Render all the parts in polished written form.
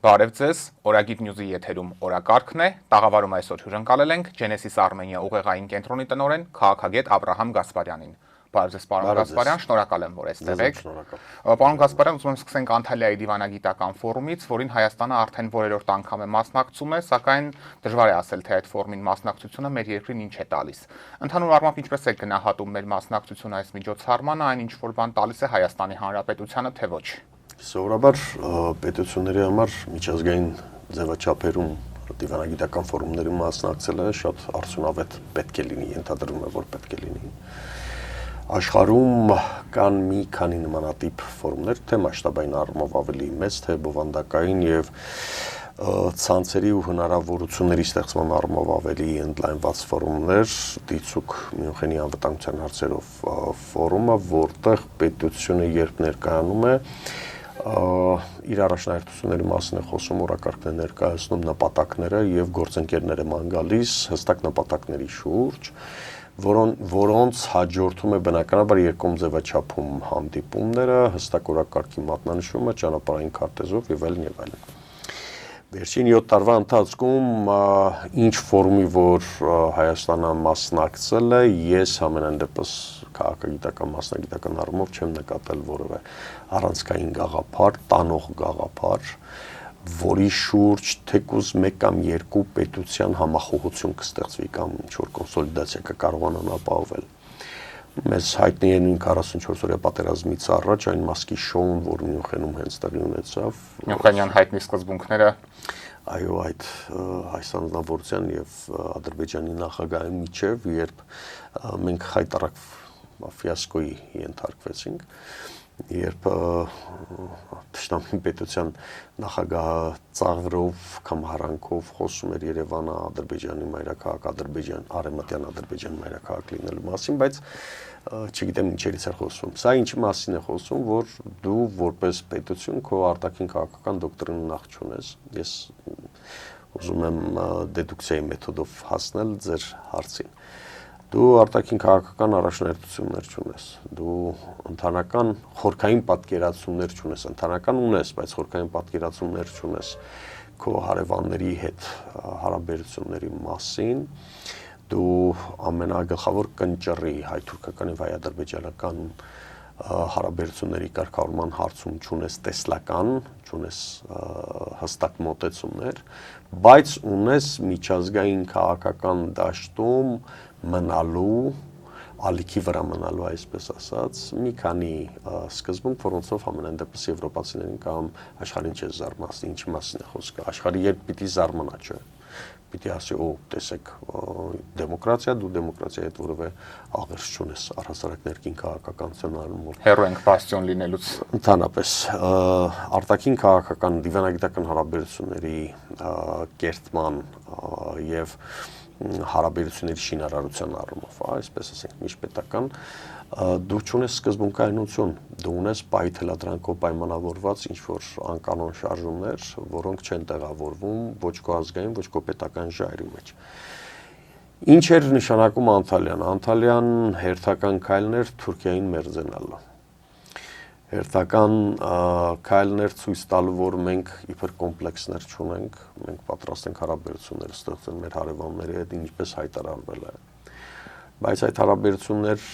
Բարև ձեզ, Օրագիտ Նյուզի եթերում օրակարգն է, տաղավարում այսօր հյուրընկալել ենք Genesis Armenia ուղեղային կենտրոնի տնօրեն քաղաքագետ Աբրահամ Գասպարյանին։ Բարև ձեզ, պարոն Գասպարյան, շնորհակալ եմ, որ այստեղ եք։ Պարոն Գասպարյան, ուզում եմ սկսենք Անտալիայի դիվանագիտական ֆորումից, որին Հայաստանը արդեն որերորդ անգամ է մասնակցում է, սակայն դժվար է ասել, թե այդ ֆորումին մասնակցությունը մեր երկրին ինչ է տալիս։ Ընդհանուր առմամբ ինչպես է գնահատում մեր մասնակցությունը այս միջոցառմանը, այն ինչ որ բան տալիս է Հայաստանի Հանրապետությանը, թե ոչ։ Սովորաբար պետությունների համար միջազգային ձևաչափերում դիվանագիտական ֆորումների մասնակցելը շատ արդյունավետ պետք է լինի, ենթադրվում է, որ պետք է լինի։ Աշխարհում կան մի քանի նմանատիպ ֆորումներ, թե մասշտաբային առումով ավելի մեծ, թե բովանդակային եւ ցանցերի ու հնարավորությունների ստեղծման առումով ավելի ընդլայնված ֆորումներ, դիցուկ Մյունխենի անվտանգության հարցերով ֆորումը, որտեղ պետությունը երբ ներկայանում է իր առաջնահերթությունների մասին է խոսում, օրակարգն է ներկայացնում նպատակները եւ գործընկերները ման գալիս հստակ նպատակների շուրջ, որոնց հաջորդում է բնականաբար երկկողմ ձևաչափում հանդիպումները, հստակ օրակարգի մատնանշումը, ճանապարհային քարտեզով եւ այլն եւ այլն։ Վերջին 7 տարվա ընթացքում ինչ ֆորումի, որ Հայաստանը մասնակցել է, ես ամենայն դեպս քաղաքագիտական մասնագիտական առումով չեմ նկատել որևէ առանցքային գաղափար, տանող գաղափար, որի շուրջ թեկուզ մեկ կամ երկու պետության համախոհություն կստեղծվի կամ ինչ-որ կոնսոլիդացիա կկարողանան ապահովել։ Մեզ հայտնի է նույն 44-օրյա պատերազմից առաջ այն մասկի շոուն, որ Մյունխենում հենց տեղի ունեցավ։ Մյունխենյան հայտնի սկզբունքները։ Այո, այդ հայ անձնավորության եւ Ադրբեջանի նախագահի միջև, երբ մենք հայտարարք ֆիասկոյի ենթարկվեցինք, երբ Թշնամի պետության նախագահը ծաղրով կամ haranքով խոսում էր Երևանը Ադրբեջանի մայրաքաղաք, Արևմտյան Ադրբեջանի մայրաքաղաք լինելու մասին, բայց չգիտեմ ինչերից է խոսում։ Սա ինչի մասին է խոսում, որ դու որպես պետություն քո արտաքին քաղաքական դոկտրինը նախ չունես։ Ես ուզում եմ դեդուկցիայի մեթոդով հասնել ձեր հարցին։ Դու արտաքին քաղաքական առաջնահերթություններ չունես, դու ընդհանրական խորքային պատկերացումներ չունես, ընդհանրական ունես, բայց խորքային պատկերացումներ չունես քո հարևանների հետ հարաբերությունների մասին, դու ամենագլխավոր կնճռի հայ-թուրքական եւ հայ-ադրբեջանական հարաբերությունների կարգավորման հարցում չունես տեսլական, չունես հստակ մոտեցումներ, բայց ունես միջազգային քաղաքական դաշտում մնալու, ալիքի վրա մնալու, այսպես ասած, մի քանի սկզբունք, որոնցով ամենայն դեպս եվրոպացիներին կամ աշխարհին չես զարմացնի, ինչի մասին է խոսքը, աշխարհի երբ պիտի զարմանա, չէ, պիտի ասի, տեսեք, դեմոկրատիա, դու դեմոկրատիայի հետ որևէ աղերս չունես, առհասարակ ներքին քաղաքականության առումով։ Հեռու ենք բաստիոն լինելուց։ Ընդհանրապես, արտաքին քաղաքական դիվանագիտական հարաբերությունների կերտման եւ հարաբերությունների շինարարության առումով, այսպես ասենք, միջպետական, դու չունես սկզբունքայնություն, դու ունես պայթելադրանքով պայմանավորված ինչ-որ անկանոն շարժումներ, որոնք չեն տեղավորվում ոչ քո ազգային, ոչ քո պետական ժայռի մեջ։ Ինչ էր նշանակում Անտալիան։ Անտալիան հերթական քայլն էր Թուրքիային մերձենալը։ Հերթական քայլներ ցույց տալու, որ մենք իբր կոմպլեքսներ չունենք, մենք պատրաստ ենք հարաբերություններ ստեղծել մեր հարևանների հետ, ինչպես հայտարարվել է։ Բայց այդ հարաբերություններ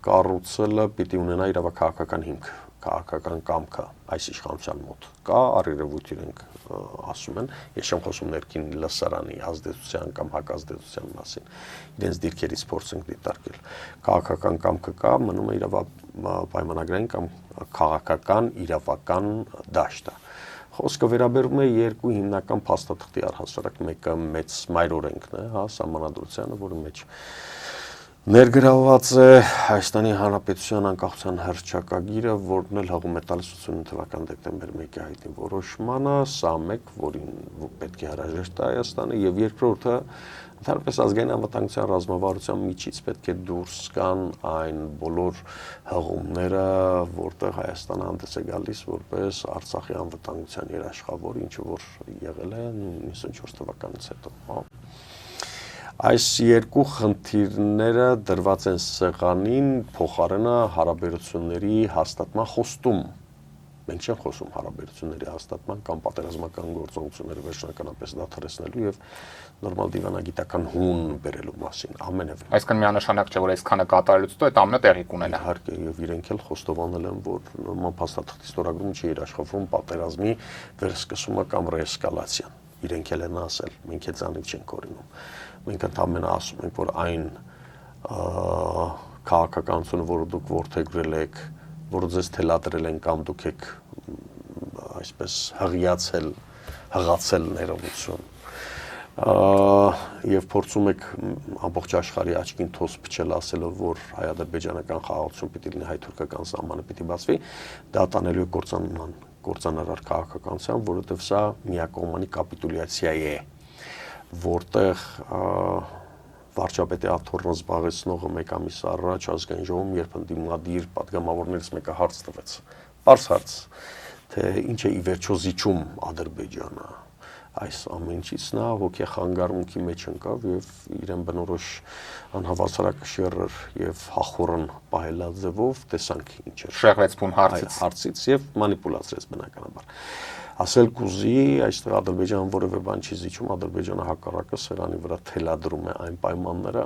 կառուցելը պիտի ունենա իրավաքաղաքական հիմք, քաղաքական կամքը այս իշխանության մոտ կա, առերևույթ իրենք ասում են, ես չեմ խոսում ներքին լսարանի ազդեցության կամ հակազդեցության մասին, իրենց դիրքերից փորձենք դիտարկել, քաղաքական կամքը կա, մնում է պայմանագրային կամ քաղաքական իրավական դաշտը։ Խոսքը վերաբերում է երկու հիմնական փաստաթղթի առհասարակ, մեկը մեծ մայրօրենքն է, սահմանադրությանը, որի մեջ ներգրավված է Հայաստանի Հանրապետության անկախության հռչակագիրը, որն էլ հղում է տալիս 89 թվական դեկտեմբեր 1-ի հայտնի որոշմանը, սա մեկ, որին պետք է հրաժեշտ տա Հայաստանը, եւ երկրորդը ընդհանրապես ազգային անվտանգության ռազմավարության միջից պետք է դուրս գան այն բոլոր հղումները, որտեղ Հայաստանը հանդես է գալիս որպես Արցախի անվտանգության երաշխավոր, ինչը որ եղել է 94 թվականից հետո։ Այս երկու խնդիրները դրված են սեղանին փոխարենը հարաբերությունների հաստատման խոստում, Մենք չենք խոսում հարաբերությունների հաստատման կամ պատերազմական գործողությունները վերջնականապես դադարեցնելու եւ նորմալ դիվանագիտական հուն բերելու մասին ամենևին։ Այսինքն միանշանակ չէ, որ այսքանը կատարելուց հետո այդ ամենը տեղի կունենա։ Իհարկե, եւ իրենք էլ խոստովանել են, որ նորմալ փաստաթղթի ստորագրումը չի երաշխավորում պատերազմի վերսկսումը կամ ռեէսկալացիան։ Իրենք էլ են ասել, մենք այդ ցանիք չենք օրինում։ Մենք ընդհանրապես ասում ենք, որ այն քաղաքականությունը, որը դուք որդեգրել եք, որը ձեզ թելադրել են կամ դուք եք այսպես հղացել ներողություն եւ փորձում եք ամբողջ աշխարհի աչքին թոս փչել ասելով, որ հայ-ադրբեջանական խաղաղություն պիտի լինի, հայ-թուրքական սահմանը պիտի բացվի, դա տանելու է կործանարար քաղաքականության, որովհետեւ սա միակողմանի կապիտուլյացիա է, որտեղ վարչապետի աթոռը զբաղեցնողը մեկ ամիս առաջ ազգային ժողովում երբ ընդդիմադիր պատգամավորներից մեկը հարց տվեց, պարզ հարց, թե ինչ է ի վերջո զիջում Ադրբեջանը, այս ամենից նա հոգեխանգարմունքի մեջ ընկավ եւ իրեն բնորոշ անհավասարակշիռ եւ հախուռն պահելաձևով տեսանք ինչ էր շեղվեց բուն հարցից եւ մանիպուլացրեց բնականաբար ասել կուզի այստեղ Ադրբեջանը որևէ բան չի զիջում, Ադրբեջանը հակառակը սրանի վրա թելադրում է այն պայմանները,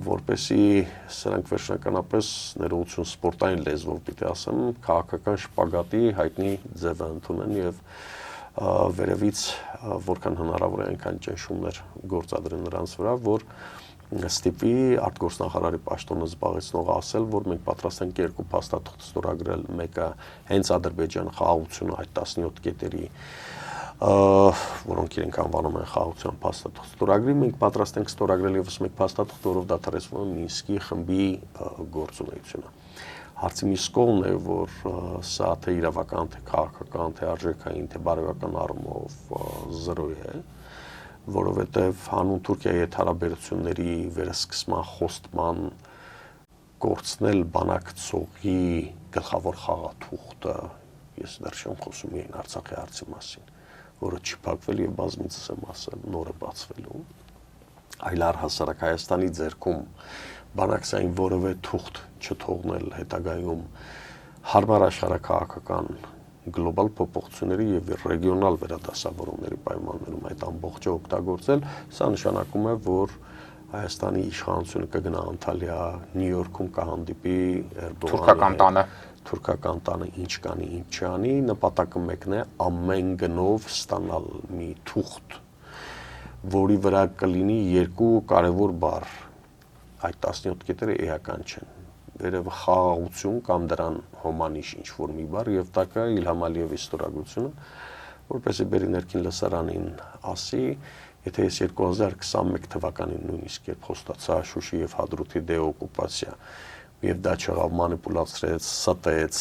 որպեսի սրանք վերջնականապես ներողություն սպորտային լեզվով պիտի ասեմ, քաղաքական շպագատի հայտնի ձևը ընդունեն եւ վերևից որքան հնարավոր է այնքան ճնշումներ գործադրեն նրանց վրա, որ ստիպի արտգործնախարարի պաշտոնը զբաղեցնողը ասել, որ մենք պատրաստ ենք երկու փաստաթուղթ ստորագրել, մեկը հենց Ադրբեջան խաղաղությունը այդ 17 կետերի, որոնք իրենք անվանում են խաղաղության փաստաթուղթ ստորագրի, մենք պատրաստ ենք ստորագրել եւս մեկ փաստաթուղթ, որով դադարեցվում է Մինսկի խմբի գործունեությունը։ Հարցի մյուս կողմն է, որ սա թե իրավական, թե քաղաքական, թե արժեքային, թե բարոյական առումով զրո է, որովհետև հանուն Թուրքիայի հետ հարաբերությունների վերսկսման խոստման կորցնել բանակցողի գլխավոր խաղաթուղթը, ես դեռ չեմ խոսում միայն Արցախի հարցի մասին, որը չի փակվել եւ բազմիցս եմ ասել, նորը բացվելու, այլ առհասարակ Հայաստանի ձեռքում բանակցային որևէ թուղթ չթողնել հետագայում հարմար աշխարհակաղակական գլոբալ փոփոխությունների եւ ռեգիոնալ վերադասավորումների պայմաններում այդ ամբողջը օգտագործել, սա նշանակում է, որ Հայաստանի իշխանությունը կգնա Անտալիա, Նյու Յորքում կհանդիպի Էրդողանի թուրքական տանը ինչ կանի, ինչ չանի, նպատակը մեկն է ամեն գնով ստանալ մի թուղթ, որի վրա կլինի երկու կարևոր բառ, այդ 17 կետերը էական չեն, վերևը խաղաղություն կամ դրան հոմանիշ ինչ-որ մի բառ եւ տակը Իլհամ Ալիևի ստորագրությունը, որպեսզի բերի ներքին լսարանին ասի, եթե ես 2021 թվականին նույնիսկ երբ խոստացա Շուշի եւ Հադրութի դեօկուպացիա, եւ դա չեղավ, մանիպուլացրեց, ստեց,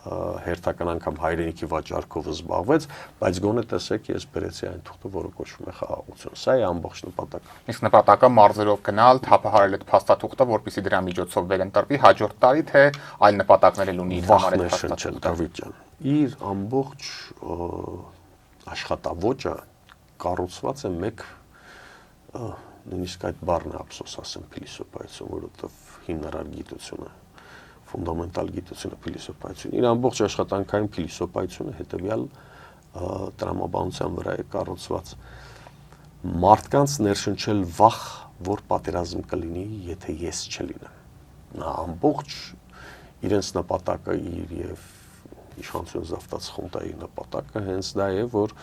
հերթական անգամ հայրենիքի վաճառքով զբաղվեց, բայց գոնե տեսեք, ես բերեցի այն թուղթը, որը կոչվում է խաղաղություն։ Սա է ամբողջ նպատակը։ Իսկ նպատակը մարզերով գնալ, թափահարել այդ փաստաթուղթը, որպեսզի դրա միջոցով վերընտրվի հաջորդ տարի, թե այլ նպատակներ էլ ունի իր համար այդ փաստաթուղթը։ Դավիթ ջան, իր ամբողջ աշխատավոճը կառուցված է մեկ նույնիսկ այդ բառն է ափսոս ասեմ փիլիսոփայություն, որովհետև հիմնարար գիտությունը ֆունդամենտալ գիտությունը փիլիսոփայություն։ Իր ամբողջ աշխատանքային փիլիսոփայությունը հետեւյալ տրամաբանության վրա է կառուցված։ Մարդկանց ներշնչել վախ, որ պատերազմ կլինի, եթե ես չլինեմ։ Նա ամբողջ իրենց նպատակը իր եւ իշխանություն զավթած խունտայի նպատակը հենց դա է, որ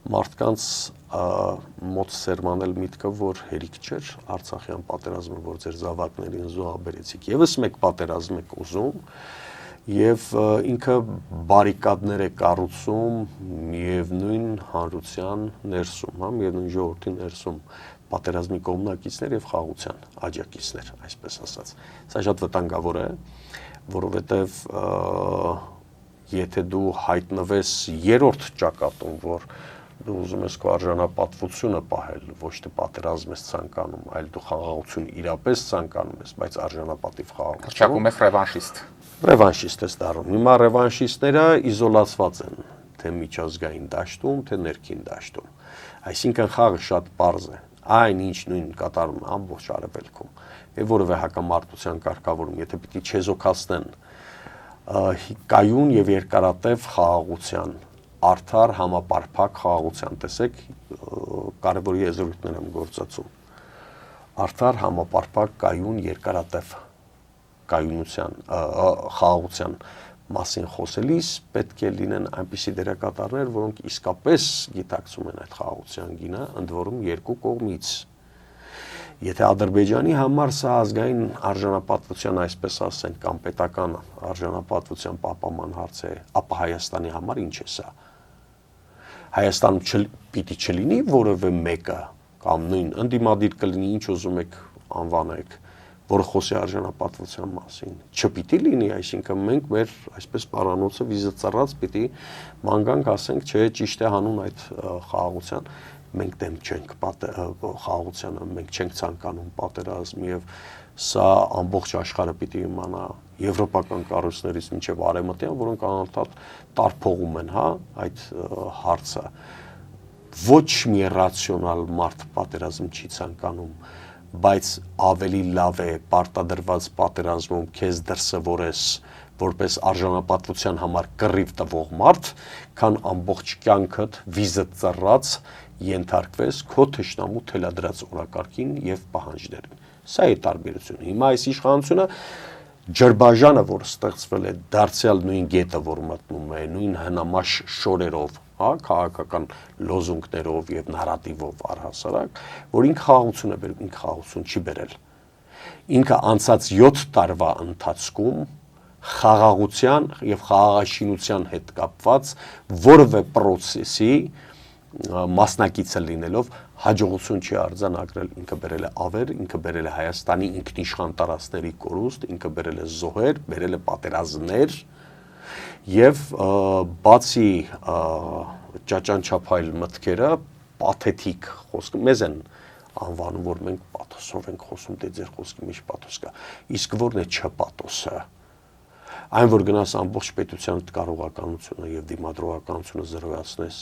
մարդկանց մոտ սերմանել միտքը, որ հերիք չէր Արցախյան պատերազմը, որ ձեր զավակներին զոհաբերեցիք, եւս մեկ պատերազմ եք ուզում, եւ ինքը բարիկադներ է կառուցում միևնույն հանրության ներսում, հա, միևնույն ժողովրդի ներսում, պատերազմի կողմնակիցներ եւ խաղաղության աջակիցներ, այսպես ասած։ Սա շատ վտանգավոր է, որովհետեւ եթե դու հայտնվես երրորդ ճակատում, որ դու ուզում ես քո արժանապատվությունը պահել, ոչ թե պատերազմ ես ցանկանում, այլ դու խաղաղություն իրապես ցանկանում ես, բայց արժանապատիվ խաղաղություն։ Հռչակում ես ռևանշիստ։ Ռևանշիստ ես դառնում։ Հիմա ռևանշիստները իզոլացված են, թե միջազգային դաշտում, թե ներքին դաշտում։ Այսինքն խաղը շատ պարզ է։ Այն ինչ նույն կատարում է ամբողջ արևելքում։ Եվ որևէ հակամարտության կարգավորում, եթե պիտի չեզոքացնեն կայուն եւ երկարատև խաղաղության, արդար համապարփակ խաղաղության, տեսեք, կարևոր եզրույթներ եմ գործածում։ Արդար համապարփակ կայուն երկարատև կայունության, խաղաղության մասին խոսելիս պետք է լինեն այնպիսի դերակատարներ, որոնք իսկապես գիտակցում են այդ խաղաղության գինը, ընդ որում երկու կողմից։ Եթե Ադրբեջանի համար սա ազգային արժանապատվության, այսպես ասենք, կամ պետական արժանապատվության պահպանման հարց է, ապա Հայաստանի համար ինչ է սա։ Հայաստանում պիտի չլինի որևէ մեկը կամ նույն ընդդիմադիր կլինի, ինչ ուզում եք անվանեք, որը խոսի արժանապատվության մասին։ Չպիտի լինի, այսինքն մենք մեր այսպես պարանոցը վիզը ծառած պիտի ման գանք, ասենք, չէ, ճիշտ է հանուն այդ խաղաղության, մենք դեմ չենք խաղաղությանը, մենք չենք ցանկանում պատերազմ եւ սա ամբողջ աշխարհը պիտի իմանա եվրոպական կառույցներից մինչև արևմտյան, որոնք անընդհատ տարփողում են, հա, այդ հարցը։ Ոչ մի ռացիոնալ մարդ պատերազմ չի ցանկանում, բայց ավելի լավ է պարտադրված պատերազմում քեզ դրսևորես որպես արժանապատվության համար կռիվ տվող մարդ, քան ամբողջ կյանքդ վիզը ծռած ենթարկվես քո թշնամու թելադրած օրակարգին եւ պահանջներին։ Սա է տարբերությունը։ Հիմա այս իշխանությունը ջրբաժանը, որ ստեղծվել է, դարձյալ նույն գետը, որ մտնում է, նույն հնամաշ շորերով, հա, քաղաքական լոզունգներով եւ նարատիվով առհասարակ, որ ինքը խաղաղություն է բերում, ինքը խաղաղություն չի բերել։ Ինքը անցած 7 տարվա ընթացքում խաղաղության եւ խաղաղաշինության հետ կապված որևէ process-ի մասնակիցը լինելով հաջողություն չի արձանագրել, ինքը բերել է ավեր, ինքը բերել է Հայաստանի ինքնիշխան տարածքների կորուստ, ինքը բերել է զոհեր, բերել է պատերազմներ եւ բացի ճաճանչափայլ մտքերը պաթետիկ խոսքը մեզ են անվանում, որ մենք պաթոսով ենք խոսում, դե ձեր խոսքի մեջ պաթոս կա, իսկ որն է չպաթոսը, այն որ գնաս ամբողջ պետության կարողականությունը եւ դիմադրողականությունը զրոյացնես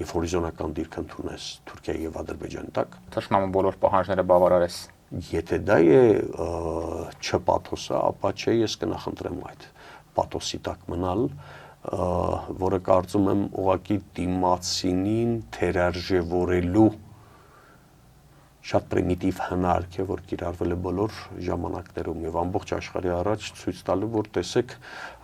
եւ հորիզոնական դիրք ընդունես Թուրքիայի եւ Ադրբեջանի տակ, Թշնամու բոլոր պահանջները բավարարես։ Եթե դա է չպաթոսը, ապա չէ, ես կնախընտրեմ այդ պաթոսի տակ մնալ, որը կարծում եմ ուղղակի դիմացինին թերարժևորելու շատ պրիմիտիվ հնարք է, որ կիրառվել է բոլոր ժամանակներում եւ ամբողջ աշխարհի առաջ ցույց տալու, որ տեսեք,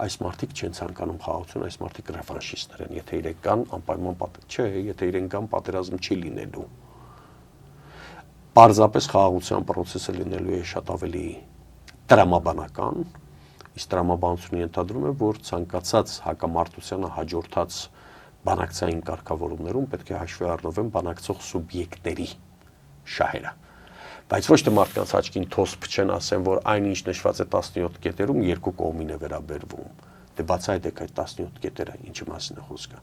այս մարդիկ չեն ցանկանում խաղաղություն, այս մարդիկ ռեվանշիստներ են, եթե իրենք կան, անպայման չէ, եթե իրենք կան, պատերազմ չի լինելու։ Պարզապես խաղաղության process-ը լինելու է շատ ավելի տրամաբանական, իսկ տրամաբանությունը ենթադրում է, որ ցանկացած հակամարտությանը հաջորդած բանակցային կարգավորումներում պետք է հաշվի առնվեն բանակցող սուբյեկտների շահերը, բայց ոչ թե մարդկանց աչքին թոս փչեն ասեն, որ այնինչ նշված է 17 կետերում երկու կողմին է վերաբերվում, դե բացահայտեք այդ 17 կետերը, ինչի մասին է խոսքը։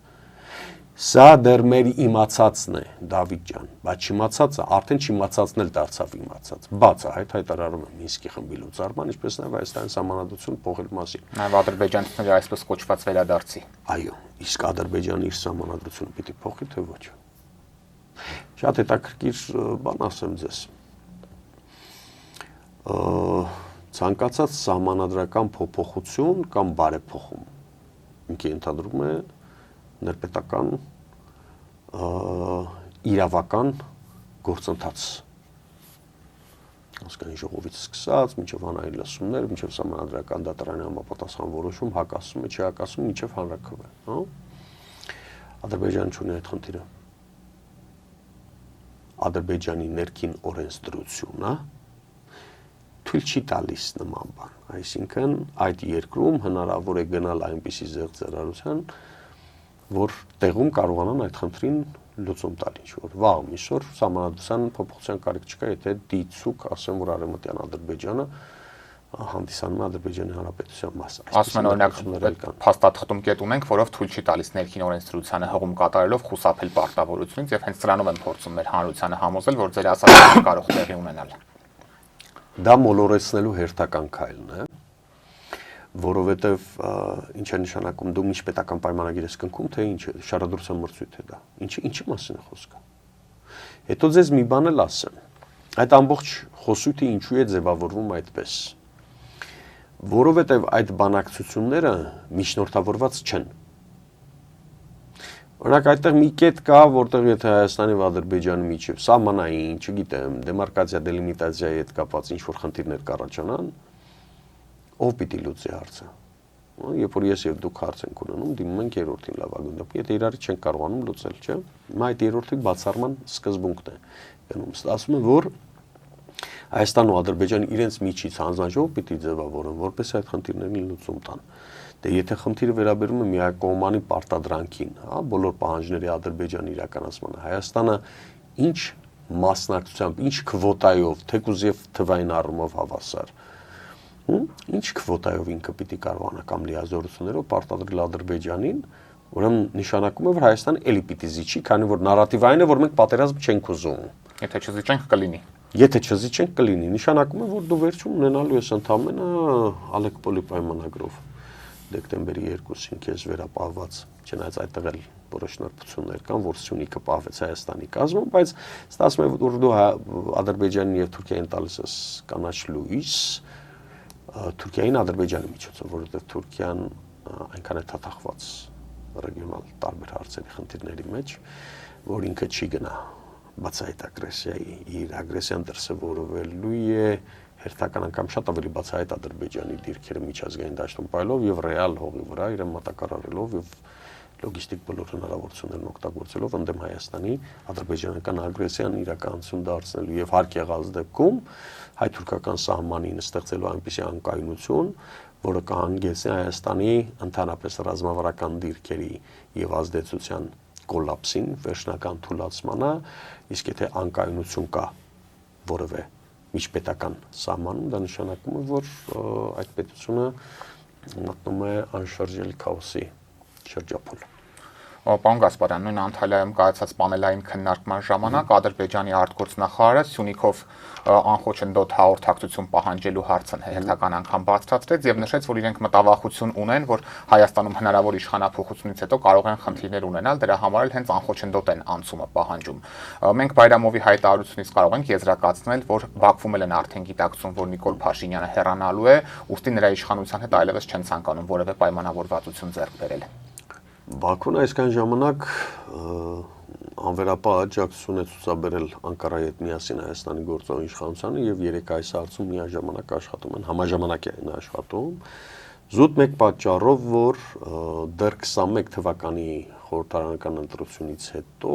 Սա դեռ մեր իմացածն է, Դավիթ ջան, բայց չիմացածը արդեն չիմացածն էլ դարձավ իմացած։ Բացահայտ հայտարարում է Մինսկի խմբի լուծարման, ինչպես նաև Հայաստանի սահմանադրություն փոխել մասին։ Նաև Ադրբեջանցիների այսպես կոչված վերադարձի։ Այո, իսկ Ադրբեջանը իր սահմանադրությունը պիտի փոխի, թե ոչ։ Շատ հետաքրքիր բան ասեմ ձեզ։ Ցանկացած սահմանադրական փոփոխություն կամ բարեփոխում ինքը ընդհանրում է ներպետական իրավական գործընթաց։ Հասկանալի ժողովից սկսած, մինչև հանրային լսումներ, մինչև սահմանադրական դատարանի համապատասխան որոշում, հակասում է, չհակասում, մինչև հանրաքվե, հա։ Ադրբեջանը չունի այդ խնդիրը։ Ադրբեջանի ներքին օրենսդրությունը թույլ չի տալիս նման բան, այսինքն այդ երկրում հնարավոր է գնալ այնպիսի զեղծարարության, որ տեղում կարողանան այդ խնդրին լուծում տալ ինչ-որ վաղ միսօր սահմանադրության փոփոխության կարիք չկա, եթե դիցուկ ասեմ, որ արևմտյան Ադրբեջանը հանդիսանում է Ադրբեջանի Հանրապետության մաս։ Ասում են օրինակ փաստաթղթում կետ ունենք, որով թույլ չի տալիս ներքին օրենսդրությանը հղում կատարելով խուսափել պարտավորությունից եւ հենց սրանով են փորձում մեր հանրությանը համոզել, որ ձեր ասածը կարող տեղի ունենալ։ Դա մոլորեցնելու հերթական քայլն է, որովհետեւ ինչ է նշանակում դու միջպետական պայմանագիր ես կնքում, թե ինչ է, շարադրության մրցույթ է դա։ Ինչի մասին է խոսքը։ Հետո ձեզ մի բան էլ ասեմ։ Այդ ամբողջ խոսույթը ինչու է ձևավորվում այդպես։ որովհետև այդ բանակցությունները միջնորդավորված չեն։ Օրինակ այդտեղ մի կետ կա, որտեղ եթե Հայաստանի ու Ադրբեջանի միջև սահմանային, չգիտեմ, դեմարկացիա, դելիմիտացիայի հետ կապված ինչ-որ խնդիրներ կառաջանան, ով պիտի լուծի հարցը։ Երբ որ ես եւ դուք հարց ենք ունենում, դիմում ենք երրորդին լավագույն դեպքում, եթե իրարից չենք կարողանում լուծել, չէ՞։ Հիմա այդ երրորդի բացառման սկզբունքն է գնում։ Ասում են, որ Հայաստանն ու Ադրբեջանը իրենց միջից հանձնաժողով պիտի ձևավորեն, որպես այդ խնդիրներին լուծում տան։ Դե եթե խնդիրը վերաբերում է միակողմանի պարտադրանքին, հա, բոլոր պահանջների Ադրբեջանի իրականացմանը, Հայաստանը ինչ մասնակցությամբ, ինչ քվոտայով, թեկուզ եւ թվային առումով հավասար, ինչ քվոտայով ինքը պիտի կարողանա կամ լիազորություններով պարտադրել Ադրբեջանին, ուրեմն նշանակում է, որ Հայաստանը էլի պիտի զիջի, քանի որ նարատիվային է, որ մենք պատերազմ չենք ուզում։ Եթե չզիջենք կլինի։ Եթե չզիջենք կլինի, նշանակում է, որ դու վերջում ունենալու ես ընդամենը Ալեկպոլի պայմանագրով դեկտեմբերի 2-ին քեզ վերապահված, չնայած այդտեղ էլ որոշ նորություններ կան, որ Սյունիքը պահվեց Հայաստանի կազմում, բայց ստացվում է, որ դու Ադրբեջանին եւ Թուրքիային տալիս ես կանաչ լույս, Թուրքիային Ադրբեջանի միջոցով, որովհետեւ Թուրքիան այնքան է թաթախված ռեգիոնալ տարբեր հարցերի խնդիրների մեջ, որ ինքը չի գնա բացահայտ ագրեսիայի, իր ագրեսիան դրսևորվելու է հերթական անգամ շատ ավելի բացահայտ Ադրբեջանի դիրքերը միջազգային դաշտում պայելով եւ ռեալ հողի վրա իրեն մատակարարելով եւ լոգիստիկ բոլոր հնարավորություններն օգտագործելով ընդդեմ Հայաստանի ադրբեջանական ագրեսիան իրականություն դարձնելու եւ հարկ եղած դեպքում հայ-թուրքական սահմանին ստեղծելու այնպիսի անկայունություն, որը կհանգեցնի Հայաստանի ընդհանրապես ռազմավարական դիրքերի եւ ազդեցության կոլապսին, վերջնական թուլացմանը, իսկ եթե անկայունություն կա որևէ միջպետական սահմանում, դա նշանակում է, որ այդ պետությունը մտնում է անշարժելի քաոսի շրջափուլ։ Պարոն Գասպարյան, նույն Անտալիայում կայացած պանելային քննարկման ժամանակ Ադրբեջանի արտգործնախարարը Սյունիքով անխոչնդոտ հաղորդակցություն պահանջելու հարցն հերթական անգամ բարձրացրեց եւ նշեց, որ իրենք մտավախություն ունեն, որ Հայաստանում հնարավոր իշխանափոխությունից հետո կարող են խնդիրներ ունենալ, դրա համար էլ հենց անխոչնդոտ են անցումը պահանջում։ Մենք Բայրամովի հայտարարությունից կարող ենք եզրակացնել, որ Բաքվում էլ են արդեն գիտակցում, որ Նիկոլ Փաշինյանը հեռանալու է, ուստի նրա իշխանության հետ այլևս չեն ցանկանում որևէ պայմանավորվածություն ձեռք բերել։ Բաքուն այսքան ժամանակ անվերապահ աջակցություն է ցուցաբերել Անկարայի հետ միասին Հայաստանի գործող իշխանությանը եւ երեք այս հարցում միաժամանակ աշխատում են, համաժամանակ են աշխատում։ Զուտ մեկ պատճառով, որ դեռ 21 թվականի խորհրդարանական ընտրությունից հետո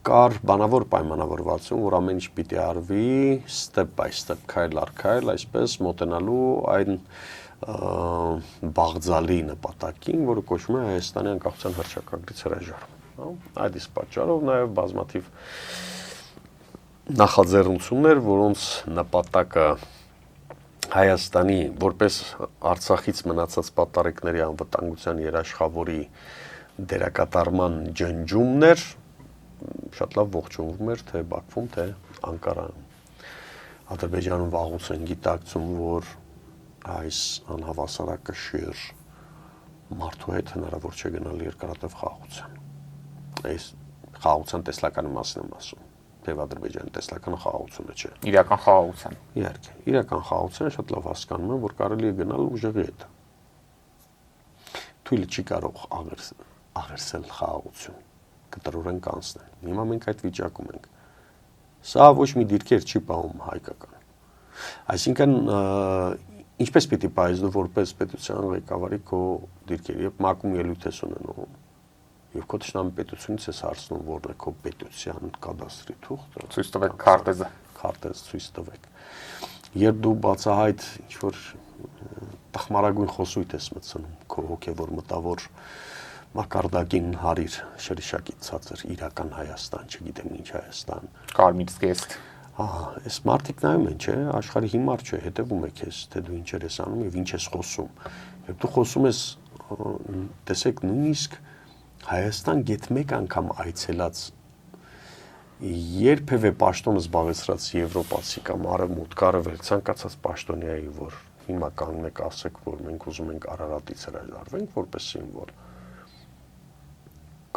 կար բանավոր պայմանավորվածություն, որ ամեն ինչ պիտի արվի step by step, քայլ առ քայլ, այսպես մոտենալու այն բաղձալի նպատակին, որը կոչվում է Հայաստանի անկախության հռչակագրից հրաժարում։ Այդ իսկ պատճառով նաև բազմաթիվ նախաձեռնություններ, որոնց նպատակը Հայաստանի որպես Արցախից մնացած պատառիկների անվտանգության երաշխավորի դերակատարման ջնջումներ շատ լավ ողջունվում էր թե Բաքվում, թե Անկարայում։ Ադրբեջանում վաղուց են գիտակցում, որ այս անհավասարակշիռ մարդու հետ հնարավոր չէ գնալ երկարատև խաղաղության։ Այս խաղաղության տեսլականի մասին եմ ասում, թեև Ադրբեջանի տեսլականը խաղաղությունը չէ։ Իրական խաղաղության։ Իհարկե, իրական խաղաղությունը շատ լավ հասկանում եմ, որ կարելի է գնալ ուժեղի հետ։ Թույլը չի կարող աղերսել խաղաղություն, կտրորեն կանցնել։ Հիմա մենք այդ վիճակում ենք։ Սա ոչ մի դիրքեր չի պահում հայկական։ Այսինքն ինչպես պիտի պահես դու որպես պետության ղեկավարի քո դիրքերը, երբ մակում ելույթ ես ունենում, եւ քո ճշտամի պետությունից ես հարցնում, որն է քո պետության կադաստրի թուղթը, ցույց տվեք քարտեզը, ցույց տվեք։ Երբ դու բացահայտ ինչ-որ տխմարագույն խոսույթ ես մտցնում, քո հոգեվոր մտավոր մակարդակին հարիր շրիշակի ցածր իրական Հայաստան, չգիտեմ ինչ Հայաստան, կարմիր զգեստ։ Այս մարդիկ նայում են, չէ, աշխարհի հիմար չէ, հետևում է քեզ, թե դու ինչեր ես անում եւ ինչ ես խոսում։ Երբ դու խոսում ես, տեսեք, նույնիսկ Հայաստան գետ մեկ անգամ այցելած երբևէ պաշտոն զբաղեցրած եվրոպացի կամ արևմուտք ցանկացած պաշտոնյայի, որ հիմա կանգնեք ասեք, որ մենք ուզում ենք Արարատից հրաժարվենք որպես սիմվոլ,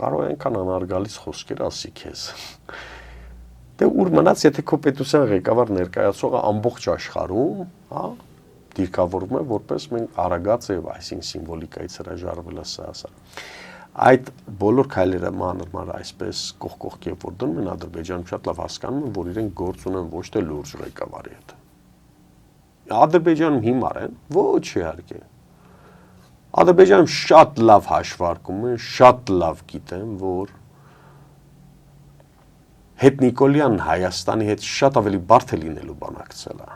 կարող է այնքան անարգալից խոսքեր ասի քեզ։ Դե ուր մնաց, եթե քո պետության ղեկավար ներկայացողը ամբողջ աշխարհում, հա, դիրքավորվում է որպես մենք արագած եւ այսինքն սիմվոլիկայից հրաժարվելը սա։ Այդ բոլոր քայլերը մանր այսպես կողքով որ դնում են Ադրբեջանում շատ լավ հասկանում են, որ իրենք գործ ունեն ոչ թե լուրջ ղեկավարի հետ։ Ադրբեջանում հիմար են, ոչ իհարկե։ Ադրբեջանում շատ լավ հաշվարկում են, շատ լավ գիտեն, որ հետ Նիկոլյան Հայաստանի հետ շատ ավելի բարդ է լինելու բանակցելը։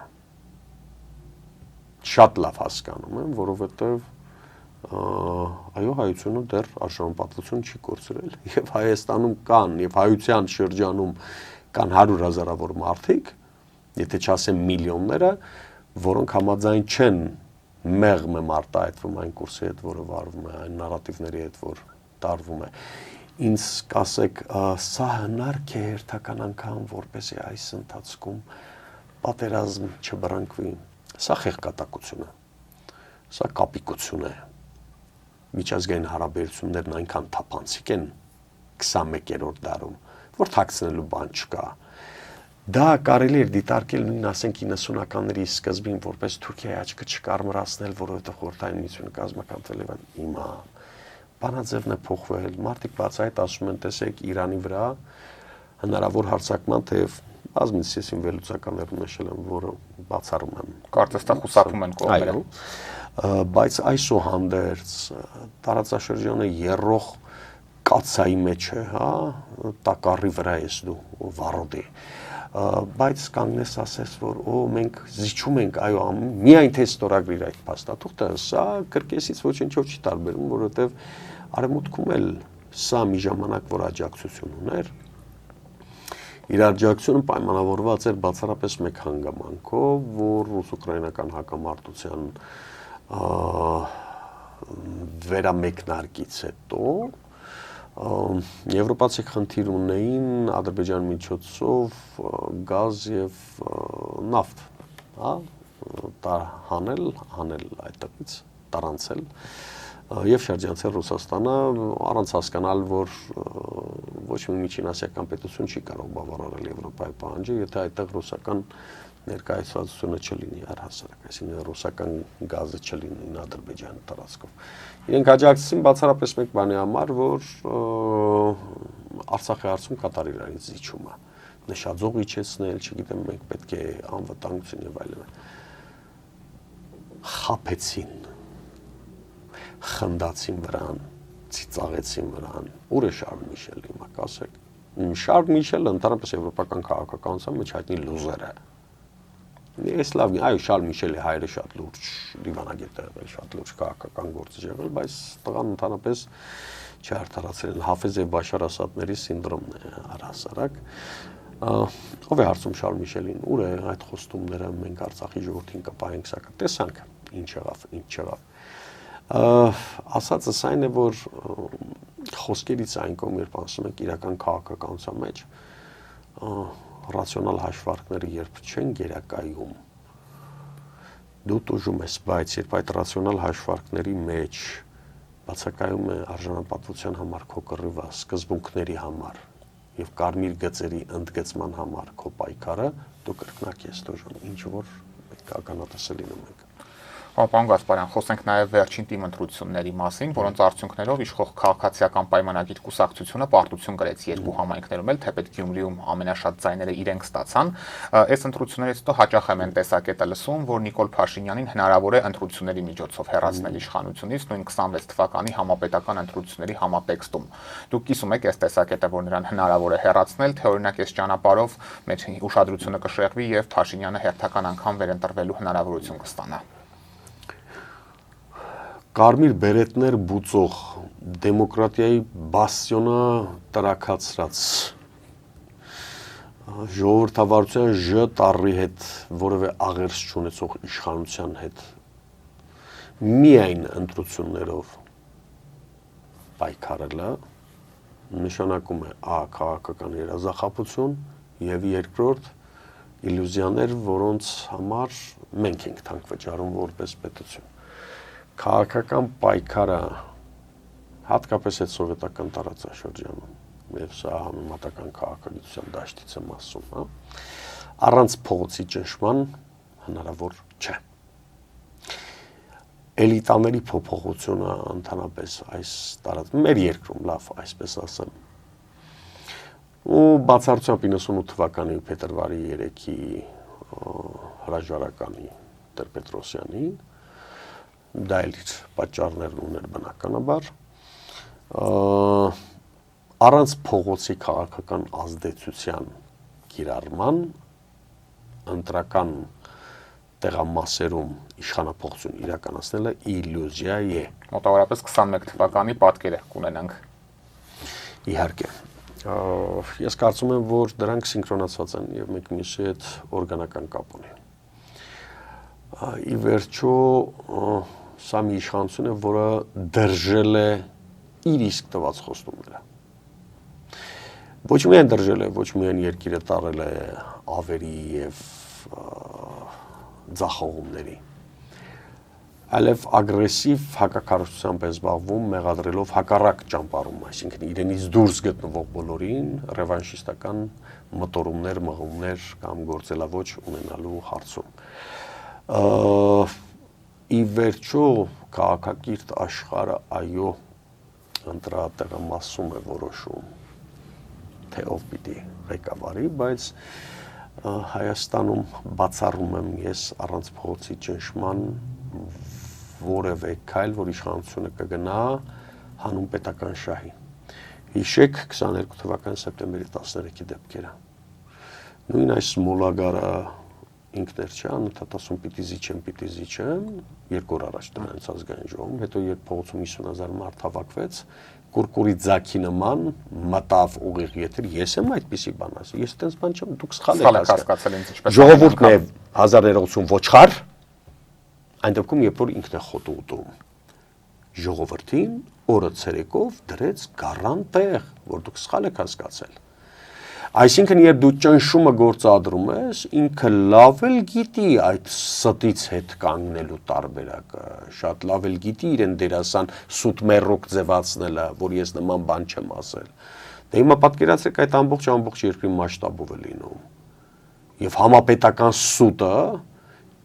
Շատ լավ հասկանում են, որովհետև այո, հայությունը դեռ արժանապատվություն չի կորցրել եւ Հայաստանում կան եւ հայության շրջանում կան 100,000-ավոր մարդիկ, եթե չասեմ միլիոնները, որոնք համաձայն չեն մեղմ եմ արտահայտվում այն կուրսի հետ, որը վարվում է, այն նարատիվների հետ, որ տարվում է։ Ինձ կասեք, սա հնարք է հերթական անգամ, որպեսզի այս ընթացքում պատերազմ չբռնկվի։ Սա խեղկատակություն է։ Սա կապիկություն է։ Միջազգային հարաբերություններն այնքան թափանցիկ են 21-րդ դարում, որ թաքցնելու բան չկա։ Դա կարելի էր դիտարկել նույն ասենք 90-ականների սկզբին որպես Թուրքիայի աչքը չկարմրացնել, որովհետև Խորհրդային Միությունը կազմակերպվել է հիմա բանաձևն է փոխվել, մարդիկ բացահայտ ասում են, տեսեք Իրանի վրա հնարավոր հարձակման թեև բազմիցս վերլուծականներում նշել եմ, որը բացառում եմ։ Կարծես թե խուսափում են կողմերը։ Բայց այսուհանդերձ տարածաշրջանը երրող կացայի մեջ է, հա, տակառի վրա ես դու վառոդի։ Բայց կանգնես ասես, որ մենք զիջում ենք, այո, միայն թե ստորագրիր այդ փաստաթուղթը, սա կրկեսից ոչինչով չի տարբերում, որովհետև արևմուտքում էլ սա մի ժամանակ որ աջակցություն ուներ, իր աջակցությունը պայմանավորված էր բացառապես մեկ հանգամանքով, որ ռուս-ուկրաինական հակամարտության վերամեկնարկից հետո եվրոպացի խնդիր ունեին Ադրբեջանի միջոցով գազ եւ նավթ, հա, հանել այդտեղից, տարանցել եւ շրջանցել Ռուսաստանը առանց հասկանալ, որ ոչ մի միջինասիական պետություն չի կարող բավարարել Եվրոպայի պահանջը, եթե այդտեղ ռուսական ներկայացվածությունը չլինի առհասարակ, այսինքն ռուսական գազը չլինի Ադրբեջանի տարածքով։ Իրենք աջակցեցին բացառապես մեկ բանի համար, որ Արցախի հարցում կատարի իրարից զիջումը, նշաձող իջեցնել, չգիտեմ, մենք պետք է անվտանգություն եւ այլն։ Խափեցին, խնդացին վրան, ծիծաղեցին վրան։ Ուր է Շարլ Միշելը, հիմա կասեք։ Շարլ Միշելը ընդհանրապես եվրոպական քաղաքականության մեջ հայտնի լուզեր է։ Ես լավ, այո, Շարլ Միշելի հայրը շատ լուրջ դիվանագետ է եղել, շատ լուրջ քաղաքական գործիչ եղել, բայց տղան ընդհանրապես չարդարացել Հաֆեզ եւ Բաշար Ասադների սինդրոմն է առհասարակ։ Ով է հարցում Շարլ Միշելին, ուր է այդ խոստումները, մենք Արցախի ժողովրդին կպահենք, սակայն տեսանք ինչ եղավ, ինչ չեղավ։ Ասածս այն է, որ խոսքերից այն կողմ երբ ասում ենք իրական քաղաքականության մեջ ռացիոնալ հաշվարկները երբ չեն գերակայում, դու տուժում ես, բայց երբ այդ ռացիոնալ հաշվարկների մեջ բացակայում է արժանապատվության համար քո կռիվը, սկզբունքների համար եւ կարմիր գծերի ընդգծման համար քո պայքարը, դու կրկնակ ես տուժում, ինչ որ պետք է ականատեսը լինում ենք։ Պարոն Գասպարյան, խոսենք նաև վերջին թիմ ընտրությունների մասին, որոնց արդյունքներով իշխող քաղաքացիական պայմանագիր կուսակցությունը պարտություն կրեց երկու համայնքներում էլ, թեպետ Գյումրիում ամենաշատ ձայները իրենք ստացան։ Այս ընտրություններից հետո հաճախ եմ այն տեսակետը լսում, որ Նիկոլ Փաշինյանին հնարավոր է ընտրությունների միջոցով հեռացնել իշխանությունից, նույն 26 թվականի համապետական ընտրությունների համատեքստում։ Դուք կիսում եք այս տեսակետը, որ նրան հնարավոր է հեռացնել, թե օրինակ այս ճանապարհով մեր ուշադրությունը կշեղվի եւ Փաշինյանը հերթական անգամ վերընտրվելու հնարավորություն կստանա։ Կարմիր բերետներ բուծող դեմոկրատիայի բաստիոնը տրաքացրած ժողովրդավարության Ž տառի հետ որևէ աղերս չունեցող իշխանության հետ միայն ընտրություններով պայքարելը նշանակում է ա քաղաքական երազախախություն եւ երկրորդ իլյուզիաներ, որոնց համար մենք ենք թանկ վճարում որպես պետություն։ Քաղաքական պայքարը հատկապես այդ սովետական տարածաշրջանում եւ սա համեմատական քաղաքագիտության դաշտից եմ ասում, հա, առանց փողոցի ճնշման հնարավոր չէ։ էլիտաների փոփոխությունը ընդհանրապես այս տարածքում մեր երկրում, լավ, այսպես ասեմ։ Ու բացառությամբ 98 թվականի փետրվարի 3-ի հրաժարականի Տեր-Պետրոսյանի, դա էլ իր պատճառներն ուներ բնականաբար, առանց փողոցի քաղաքական ազդեցության կիրառման ընտրական տեղամասերում իշխանափոխություն իրականացնելը իլյուզիա է։ Մոտավորապես 21 թվականի պատկերը կունենանք։ Իհարկե։ Ես կարծում եմ, որ դրանք սինկրոնացված են եւ մեկ մյուսի հետ օրգանական կապ ունի։ Ի վերջո սա մի իշխանություն է, որը դրժել է իր իսկ տված խոստումները։ Ոչ միայն դրժել է, ոչ միայն երկիրը տարել է ավերի եւ ձախողումների, այլև ագրեսիվ հակակարծությամբ է զբաղվում, մեղադրելով հակառակ ճամբարում, այսինքն իրենից դուրս գտնվող բոլորին ռևանշիստական մտորումներ, մղումներ կամ գործելավոճ ունենալու հարցում։ Ի վերջո քաղաքակիրթ աշխարհը այո ընտրատեղամասում է որոշում, թե ով պիտի ղեկավարի, բայց Հայաստանում բացառում եմ ես առանց փողոցի ճնշման որևէ քայլ, որ իշխանությունը կգնա հանուն պետական շահի։ Հիշեք 22 թվականի սեպտեմբերի 13-ի դեպքերը։ Նույն այս մոլագարը ինքն էր չէ, անընդհատ ասում պիտի զիջեմ, 2 օր առաջ տնից ազգային ժողովում, հետո երբ փողոցում 50,000 մարդ հավաքվեց, կուրկուրի ձաքի նման մտավ ուղիղ եթեր, ես եմ այդպիսի բան ասում, ես այդպես բան չեմ, դուք սխալ եք հասկացել ինձ ինչպես ժողովուրդն է 1980 ոչխար, այն դեպքում երբ որ ինքն է խոտը ուտում, ժողովրդին օրը ցերեկով դրեց գառան տեղ, որ դուք սխալ եք հասկացել։ Այսինքն երբ դու ճնշումը գործադրում ես, ինքը լավ էլ գիտի այդ ստից հետ կանգնելու տարբերակը, շատ լավ էլ գիտի իրեն դերասան սուտ մեռոք ձևացնելը, որ ես նման բան չեմ ասել։ Դե հիմա պատկերացրեք այդ ամբողջ երկրի մասշտաբով է լինում։ Եվ համապետական սուտը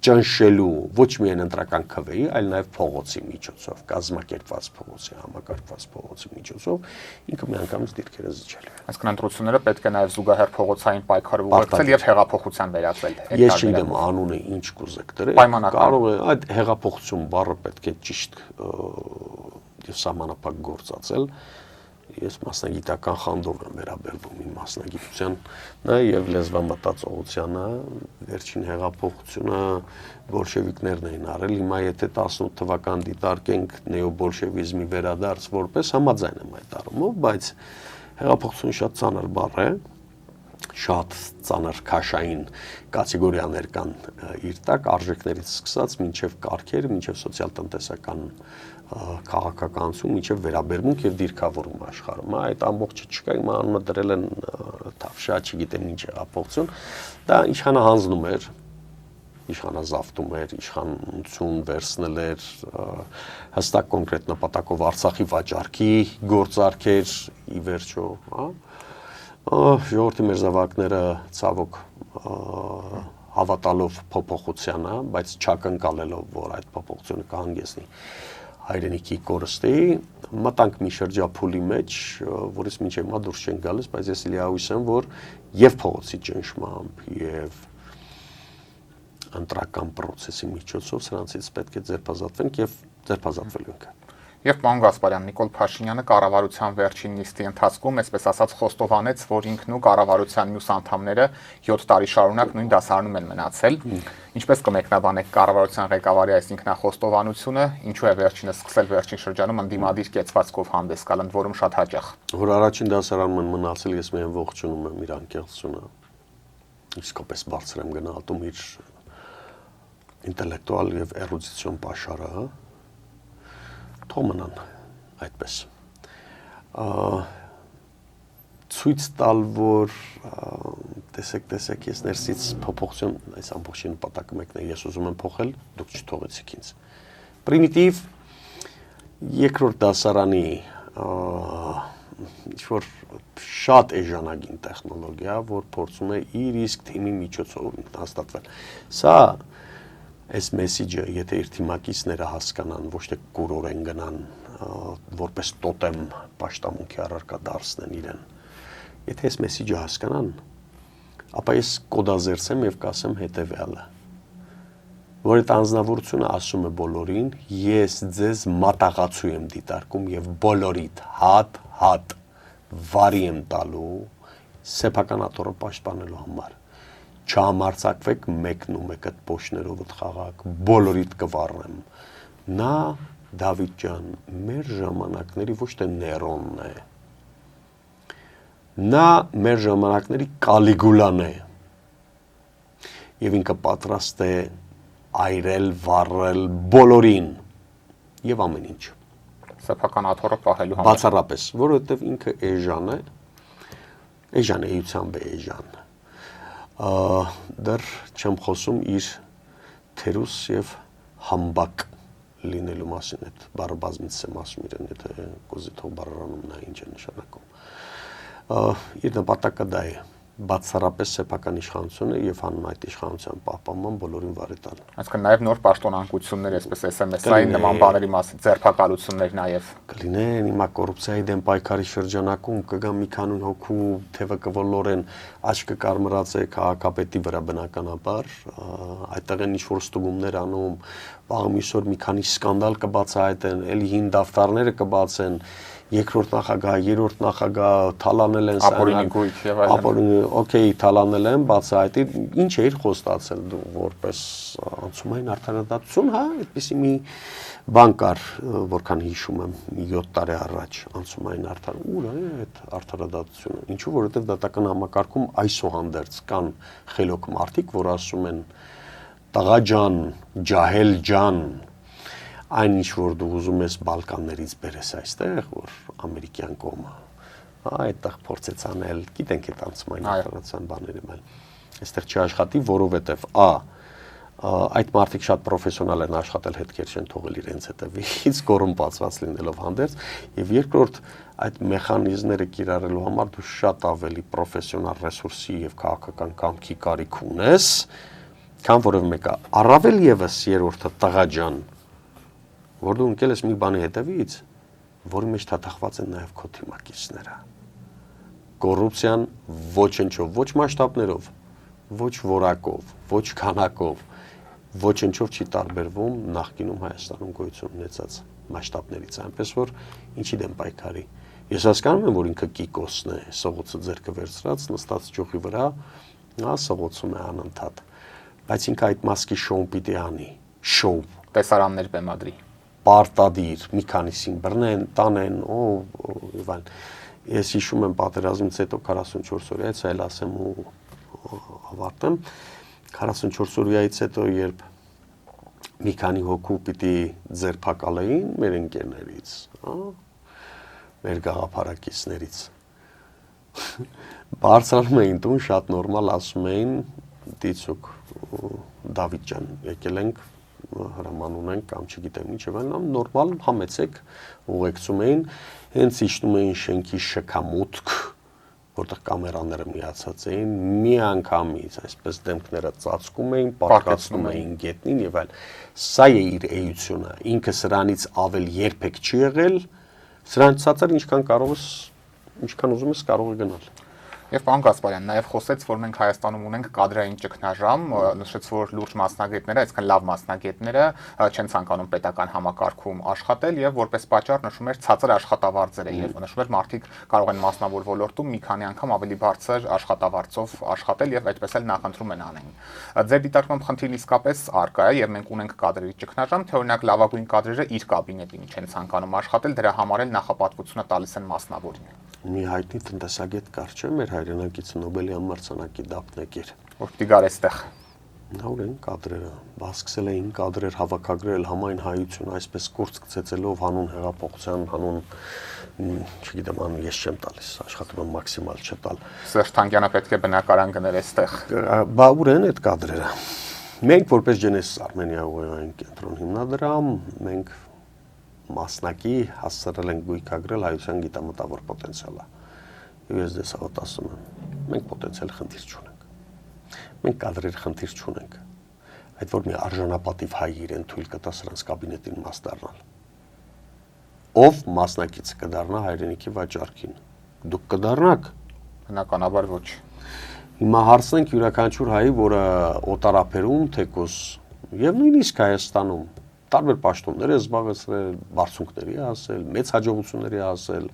ճնշելու ոչ միայն ընտրական քվեի, այլ նաև փողոցի միջոցով, կազմակերպված փողոցի, համակարգված փողոցի միջոցով ինքը միանգամից դիրքերը զիջել է։ Այսինքն ընտրությունները պետք է նաև զուգահեռ փողոցային պայքարով ուղեկցել եւ հեղափոխության վերածել։ Ես չգիտեմ անունը ինչ կուզեք դրել, կարող է այդ հեղափոխություն բառը պետք է ճիշտ եւ սահմանափակ գործածել։ Ես մասնագիտական խանդով եմ վերաբերվում իմ մասնագիտությանը եւ լեզվամտածողությանը, վերջին հեղափոխությունը բոլշևիկներն էին արել, հիմա եթե 18 թվական դիտարկենք նեոբոլշևիզմի վերադարձ որպես համաձայն եմ այդ առումով, բայց հեղափոխությունը շատ ծանր բառ է, շատ ծանր քաշային կատեգորիաներ կան իր տակ, արժեքներից սկսած մինչև կարգեր, մինչև սոցիալ-տնտեսական քաղաքականություն, մինչև վերաբերմունք եւ դիրքավորում աշխարհում։ Այդ ամբողջը չկա, հիմա անունը դրել են թավշա, չգիտեմ ինչ հեղափոխություն, դա իշխանահանձնում էր, իշխանազավթում էր, իշխանություն վերցնել էր հստակ կոնկրետ նպատակով Արցախի վաճառքի գործարքեր ի վերջո, ժողովրդի մերձավարակները ցավոք հավատալով փոփոխությանը, բայց չակնկալելով, որ այդ փոփոխությունը կհանգեցնի հայրենիքի կորստի, մտանք մի շրջափուլի մեջ, որից մինչև հիմա դուրս չեն գալիս, բայց ես լիահույս եմ, որ եւ փողոցի ճնշմամբ եւ ընտրական process-ի միջոցով սրանցից պետք է ձերբազատվենք եւ ձերբազատվելու ենք։ Եվ պարոն Գասպարյան, Նիկոլ Փաշինյանը կառավարության վերջին նիստի ընթացքում, այսպես ասած, խոստովանեց, որ ինքն ու կառավարության մյուս անդամները 7 տարի շարունակ նույն դասարանում են մնացել։ Ինչպես կմեկնաբանեք կառավարության ղեկավարի այս ինքնախոստովանությունը, ինչու է վերջինս սկսել վերջին շրջանում ընդդիմադիր կեցվածքով հանդես գալ, ընդ որում շատ հաճախ։ Որ առաջին դասարանում են մնացել, ես միայն ողջունում եմ իր անկեղծությունը։ Իսկապես բարձր եմ գնահատում իր ինտելեկտուալ եւ էրուդիցիոն պաշարը, թող մնան այդպես։ Ցույց տալ, որ տեսեք, ես ներսից փոփոխություն, այս ամբողջի նպատակը մեկն է, ես ուզում եմ փոխել, դուք չթողեցիք ինձ։ Պրիմիտիվ երկրորդ դասարանի ինչ-որ շատ էժանագին տեխնոլոգիա, որ փորձում է իր իսկ թիմի միջոցով հաստատվել։ Սա այս մեսիջը, եթե իր թիմակիցները հասկանան, ոչ թե կուրորեն գնան, որպես տոտեմ պաշտամունքի առարկա դարձնեն իրեն։ Եթե այս մեսիջը հասկանան, ապա ես կոդազերծեմ եւ կասեմ հետեւյալը, որ այդ անձնավորությունը ասում է բոլորին, ես ձեզ մատաղացու եմ դիտարկում եւ բոլորիդ հատ վարի եմ տալու սեփական աթոռը պաշտպանելու համար։ Չհամարձակվեք մեկն ու մեկը փոշներով խաղակ, բոլորիդ կվառեմ։ Նա Դավիթ ջան, մեր ժամանակների ոչ թե Ներոնն է։ Նա մեր ժամանակների Կալիգուլան է։ Եվ ինքը պատրաստ է այրել, վառել բոլորին եւ ամեն ինչ։ Սեփական աթոռը պահելու համար։ Բացառապես, որովհետեւ ինքը էժան է էությամբ է էժան։ Դեռ չեմ խոսում իր թերուս եւ համբակ լինելու մասին, այդ բառը բազմից եմ ասում իրեն, եթե կուզի թող բառարանում նա ինչ է նշանակում։ Իր նպատակը դա է, բացառապես սեփական իշխանությունը եւ հանուն այդ իշխանության պահպանման բոլորին վարի տալ։ Այսինքն նաեւ նոր պաշտոնանկություններ, այսպես SMS-ային նման բաների մասին, ձերբակալություններ նաեւ կլինեն, հիմա կոռուպցիայի դեմ պայքարի շրջանակում կգա մի քանի հոգու թևը կվոլորեն, աչքը կարմրացե քաղաքապետի վրա բնականաբար, այդտեղ են ինչ-որ ստուգումներ անում, վաղը միսօր մի քանի սկանդալ կբացահայտեն, էլի հին դավթարները կբացեն, երկրորդ նախագահ, երրորդ նախագահ թալանել են օքեյ թալանել են, բացահայտի, ինչ է իր խոստացել դու որպես անցումային արդարադատություն, հա, այդպիսի մի բան կար, որքան հիշում եմ 7 տարի առաջ անցումային ուր է այդ արդարադատությունը, ինչու որովհետև դատական համակարգում այսուհանդերձ կան խելոք մարդիկ, որ ասում են տղա ջան, ջահել ջան, այն ինչ որ դու ուզում ես Բալկաններից բերես այստեղ, որ ամերիկյան կողմը, այդտեղ փորձեց անել, գիտենք այդ անցումային արդարացան բաները մել, այստեղ չաշխատի, որովհետև այդ մարդիկ շատ պրոֆեսիոնալ են աշխատել, հետքեր չեն թողել իրենց հետևից, կոռումպացված լինելով հանդերձ, եւ երկրորդ այդ մեխանիզմները կիրառելու համար դու շատ ավելի պրոֆեսիոնալ ռեսուրսի եւ քաղաքական կամքի կարիք ունես, քան որևէ մեկը, առավել եւս երրորդը տղա ջան, որ դու ընկել ես մի բանի հետևից, որի մեջ թաթախված են նաեւ քո թիմակիցները։ Կոռուպցիան ոչնչով, ոչ մասշտաբներով, ոչ որակով, ոչ քանակով, ոչնչով չի տարբերվում նախկինում Հայաստանում գոյություն ունեցած մասշտաբներից, այնպես որ ինչի դեմ պայքարի։ Ես հասկանում եմ, որ ինքը Կիկոսն է, սողոցը ձեռքը վերցրած, նստած ճյուղի վրա, նա սողոցում է անընդհատ, բայց ինքը այդ մասկի շոու պիտի անի, շոու, տեսարաններ բեմադրի, պարտադիր, մի քանիսին բռնեն, տանեն, եւ այլն։ Ես հիշում եմ պատերազմից հետո 44 օրյայից, այլ ասեմ ու ավարտեմ, 44 օրյայից հետո, երբ մի քանի հոգու պիտի ձերբակալեին մեր ընկերներից, մեր գաղափարակիցներից, բարձրանում էին տուն, շատ նորմալ ասում էին, դիցուկ Դավիթ ջան, եկել ենք, հրաման ունենք կամ չգիտեմ ինչ եւ այլն, նորմալ համեցեք, ուղեկցում էին, հենց իջնում էին շենքի շքամուտք, որտեղ կամերաները միացած էին, մի անգամից այսպես դեմքները ծածկում էին, պատկացնում էին գետնին եւ այլն։ Սա է իր էությունը, ինքը սրանից ավել երբեք չի եղել, սրանից ցածր ինչքան ուզում ես կարող է գնալ։ Եվ պարոն Գասպարյան, նաև խոսեց, որ մենք Հայաստանում ունենք կադրային ճգնաժամ, նշեց, որ լուրջ մասնագետները, այսինքն լավ մասնագետները չեն ցանկանում պետական համակարգում աշխատել եւ որպես պատճառ նշում էր ցածր աշխատավարձերը եւ նշում էր մարդիկ կարող են մասնավոր ոլորտում մի քանի անգամ ավելի բարձր աշխատավարձով աշխատել եւ այդպես էլ նախընտրում են անեն։ Ձեր դիտարկմամբ խնդիրն իսկապես առկա է եւ մենք ունենք կադրերի ճգնաժամ, թե օրինակ լավագույն կադրերը իր կաբինետին չեն ցանկանում աշխատել, դրա համար էլ նախապատվությունը տալիս են մասնավորին։ Մի հայտնի տնտեսագետ կար չէ, մեր հայրենակիցը Նոբելի համարձանակի դափնեկիր, որ պիտի գար այստեղ։ Նա ունեն կադրերը, բասկսել էին կադրեր հավաքագրել համայն հայություն, այսպես կուրս գցեցելով հանուն հեղափոխության, հանուն չգիտեմ, անուն ես չեմ տալիս, աշխատում եմ մաքսիմալ չտալ։ Սերժ Թանկյանը պետք է բնակարան գներ այստեղ։ Բա ուր են այդ կադրերը։ Մենք որպես Genesis Armenia ուղղային կենտրոն հիմնադրամ, մենք մասնակի հասցրել ենք գույքագրել հայության գիտամտավոր պոտենցիալը։ Եվ ես դες ավտ ասում եմ, մենք պոտենցիալ խնդիր չունենք։ Մենք կադրերի խնդիր չունենք։ այդ որ մի արժանապատիվ հայ իրեն թույլ կտա սրանց կաբինետին մաս դառնալ։ Ով մասնակից կդառնա հայրենիքի վաճառքին։ Դուք կդառնաք։ Բնականաբար ոչ։ Հիմա հարցնենք յուրաքանչյուր հայի, որը օտարապերում թեկոս եւ նույնիսկ Հայաստանում տարբեր պաշտոններ է զբաղեցրել, բարձունքների հասել, մեծ հաջողությունների հասել,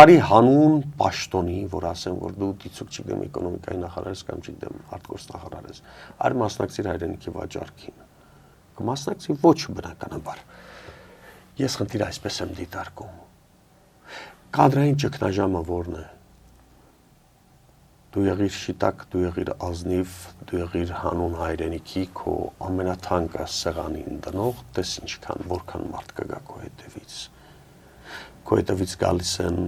արի հանուն պաշտոնի, որ ասեմ, որ դու դիցուկ չգիտեմ էկոնոմիկայի նախարար ես կամ չգիտեմ արտգործ նախարար ես, արի մասնակցիր հայրենիքի վաճառքին։ Կմասնակցի ոչ բնականաբար։ Ես խնդիրը այսպես եմ դիտարկում։ Կադրային ճգնաժամը որն է։ Դու եղիր շիտակ, դու եղիր ազնիվ, դու եղիր հանուն հայրենիքի քո ամենաթանկը սեղանին դնող, տես ինչքան, որքան մարդ կգա քո հետևից։ Քո հետևից գալիս են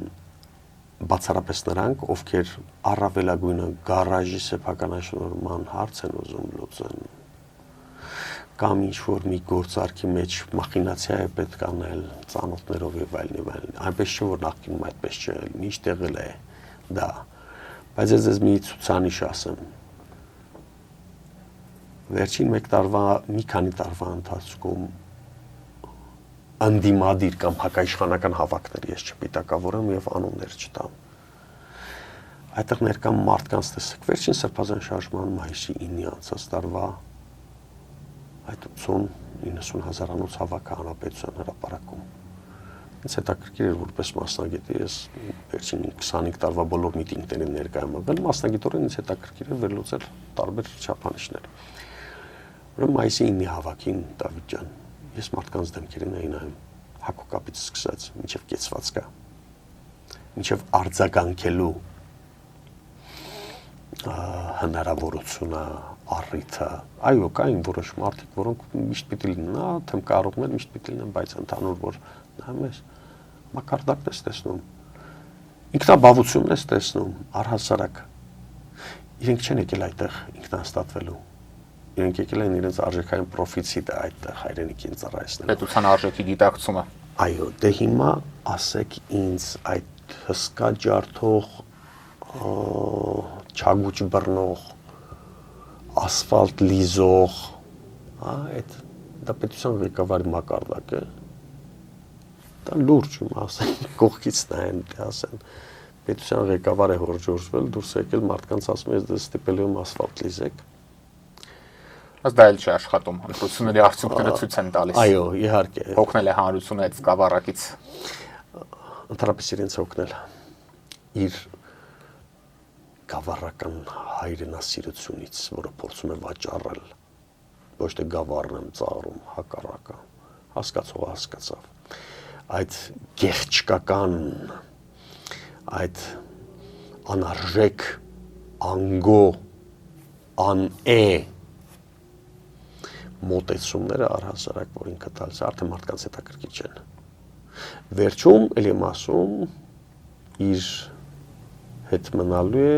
բացառապես նրանք, ովքեր առավելագույնը գարաժի սեփականաշնորհման հարց են ուզում լուծեն։ Կամ ինչ-որ մի գործարքի մեջ մախինացիա է պետք անել, ծանոթներով եւ այլն։ Այնպես չէ, որ նախկինում այդպես չէ, միշտ եղել է դա։ Բայց ես մի ցուցանիշ ասեմ։ Վերջին մեկ տարվա, մի քանի տարվա ընթացքում անդիմադիր կամ հակաիշխանական հավաքներ ես չպիտակավորեմ եւ անուններ չտամ։ Այդտեղ ներկա մարդկանց տեսեք, վերջին սրբազան շարժման մայիսի 9-ի անցած տարվա այդ 80-90 հազարանոց հավաքը հանրապետության հրապարակում։ Ինձ հետաքրքիր էր որպես մասնագետ, ես վերջին 25 տարվա բոլոր միտինգներին ներկայ եմ եղել, մասնագետորեն ինձ հետաքրքիր էր վերլուծել տարբեր չափանիշներ։ Ուրեմն մայիսի 9-ի հավաքին Դավիթ ջան, ես մարդկանց դեմքերին էի նայում, հակոկապից սկսած, մինչև կեցվածքա, մինչև արձագանքելու հնարավորությունը, առիթը, այո, կային որոշ մարդիկ, որոնք միշտ պիտի լինեն, թեմ կարողներ միշտ պիտի լինեն, բայց ընդհանուր որ նայում ես, մակարդակն ես տեսնում, ինքնաբավությունն ես տեսնում, առհասարակ, իրենք չեն եկել այդտեղ ինքնահաստատվելու, իրենք եկել են իրենց արժեքային պրոֆիցիտը այդտեղ հայրենիքին ծառայեցնելու։ Պետության արժեքի գիտակցումը։ Այո, դե հիմա ասեք ինձ այդ հսկա ջարդող, չագուճ բռնող, ասֆալտ լիզող, դա պետության ղեկավարի մակարդակ է։ Դա լուրջ իմ ասեն, կողքից նայեն, ասեն, պետության ղեկավար է հորժորժվել, դուրս եկել մարդկանց ասում ես դե ստիպելու եմ ասֆալտ լիզեք։ Բայց դա էլ չի աշխատում, ընտրությունների արդյունքները ցույց են տալիս։ Այո, իհարկե։ Հոգնել է հանրությունը այդ սկավառակից։ Ընդհանրապես իրենց հոգնել իր գավառական հայրենասիրությունից, որը փորձում է վաճառել, ոչ թե գավառն եմ ծաղրում, հակառակը, հասկացողը հասկացավ։ Այդ գեղչկական, այդ անարժեք, անգո, անէ մոտեցումները առհասարակ, որ ինքը տալիս արդեն մարդկանց հետաքրքիր չեն։ Վերջում, էլ եմ ասում, իր հետ մնալու է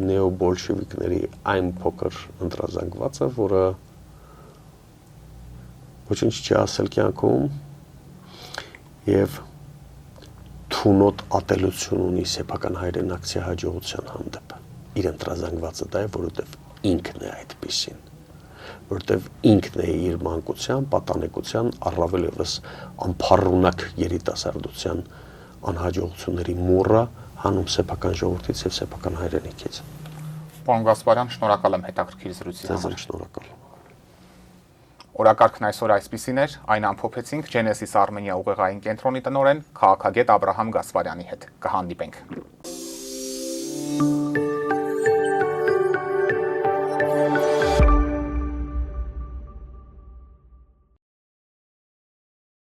նեոբոլշևիկների այն փոքր ընտրազանգվածը, որը ոչինչ չի ասել կյանքում եւ թունոտ ատելություն ունի սեփական հայրենակցի հաջողության հանդեպ։ Իր ընտրազանգվածը դա է, որովհետեւ ինքն է այդպիսին, որովհետեւ ինքն է իր մանկության, պատանեկության, առավել եւս անփառունակ երիտասարդության անհաջողությունների մուրը հանում սեփական ժողովրդից եւ սեփական հայրենիքից։ Պարոն Գասպարյան, շնորհակալ եմ հետաքրքիր զրույցի համար։ Ձեզ շնորհակալ։ Օրակարգն այսօր այսպիսին էր, այն ամփոփեցինք Genesis Armenia ուղեղային կենտրոնի տնօրեն քաղաքագետ Աբրահամ Գասպարյանի հետ։ Կհանդիպենք։